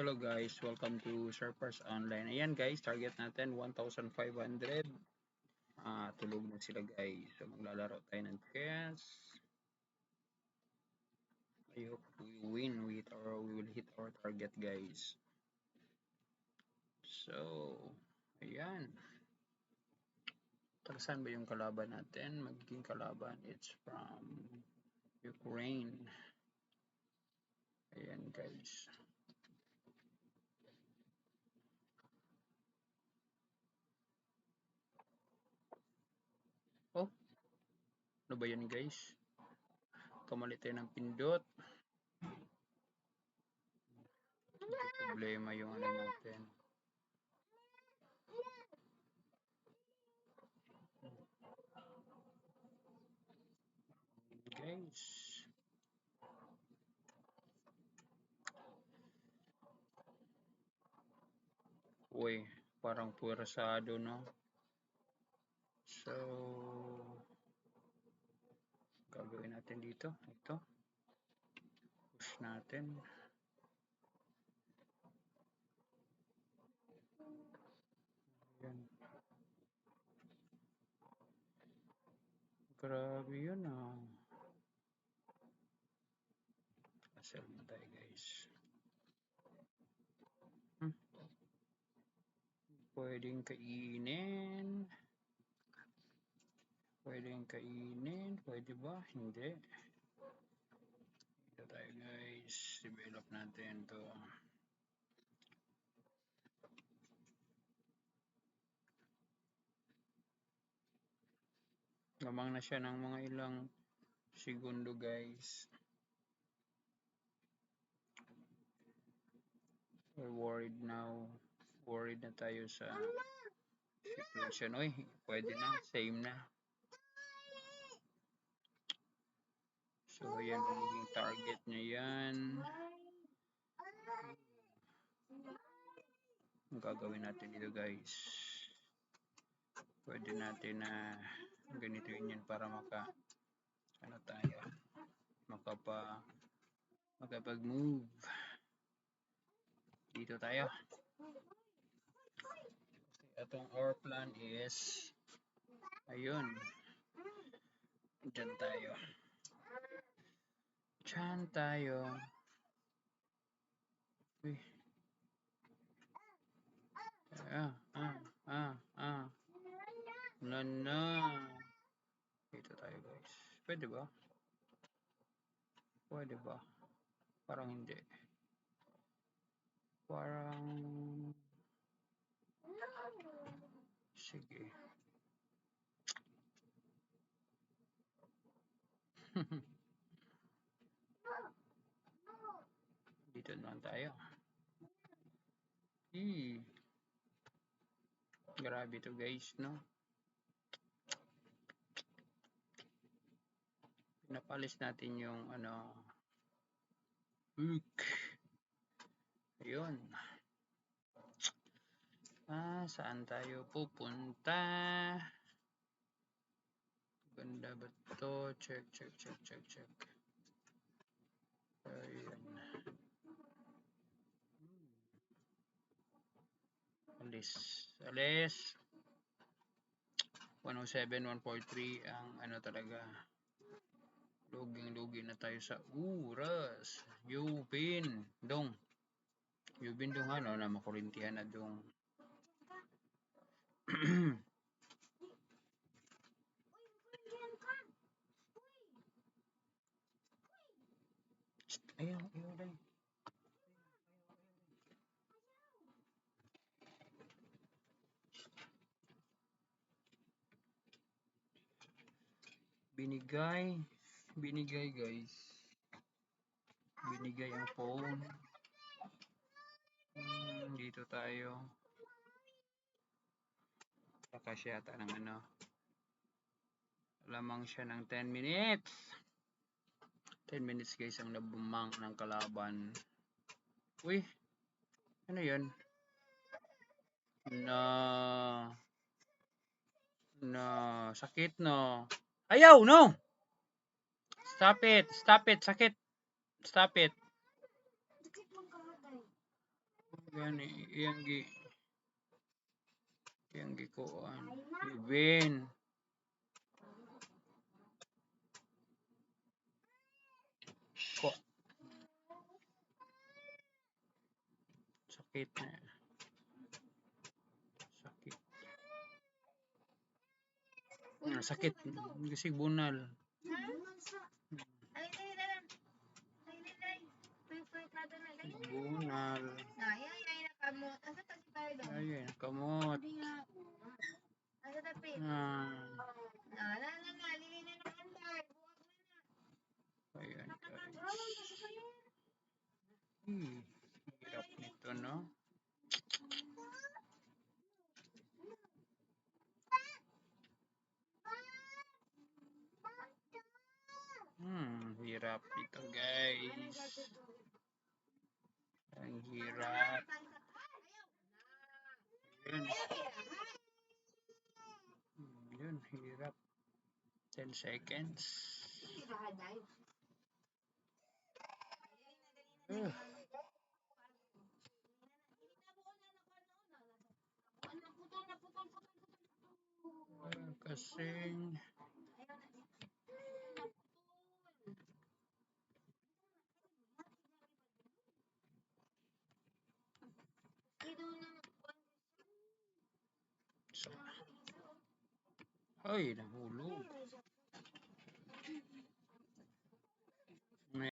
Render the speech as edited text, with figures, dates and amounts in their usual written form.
Hello guys, welcome to Surfers Online. Ayan guys, target natin 1,500. Tulog na sila guys. So maglalaro tayo ng chess. I hope we win we will hit our target guys. So, ayan. Saan ba yung kalaban natin? Magiging kalaban, it's from Ukraine. Ayan guys. Oh, ano ba yan guys? Kamali tayo ng pindot. Problema yung ano natin. Guys. Uy, parang puwersado no. So, gagawin natin dito. Ito. Push natin. Ayan. Grabe yun ah. Asal na tayo guys. Pwedeng kainin. Pwedeng kainin. Pwede ba? Hindi. Ito tayo guys. Develop natin to. Gamang na siya ng mga ilang segundo guys. We're worried now. Worried na tayo sa situation. Uy, pwede na. Same na. So, yan magiging target niya yan. Ang gagawin natin dito guys. Pwede natin na ganituin yan para ano tayo, makapag-move. Dito tayo. Itong our plan is, ayun, dyan tayo. Dyan tayo. Uy. No. Dito tayo guys. Pwede ba? Pwede ba? Parang hindi. Parang sige. Dito naman tayo. Grabe to guys, no? Pinapalis natin yung ano. Ayun. Saan tayo pupunta? Ganda ba to? Check. Ayun. Alis. 107, 143 ang ano talaga. Luging-lugi na tayo sa oras. Yubin dong ano na makurintihan na dong. Ayaw dahil. Binigay guys. Binigay ang phone. Dito tayo. Kasi yata ng ano. Lamang siya ng 10 minutes. 10 minutes guys ang nabumang ng kalaban. Uy. Ano yun? No. Sakit no. Ayaw no. Stop it. Sakit. Stop it. Gani, iyang gikuan. Even. Ko. Sakit na. Sakit. Sakit. Kasi bunal. Bunal. Ay, nakamot. Ayan, guys. Hirap nito, no? Hirap ito, guys. Ang hirap. Yun, hirap. 10 seconds. Kasing ay, nahulog.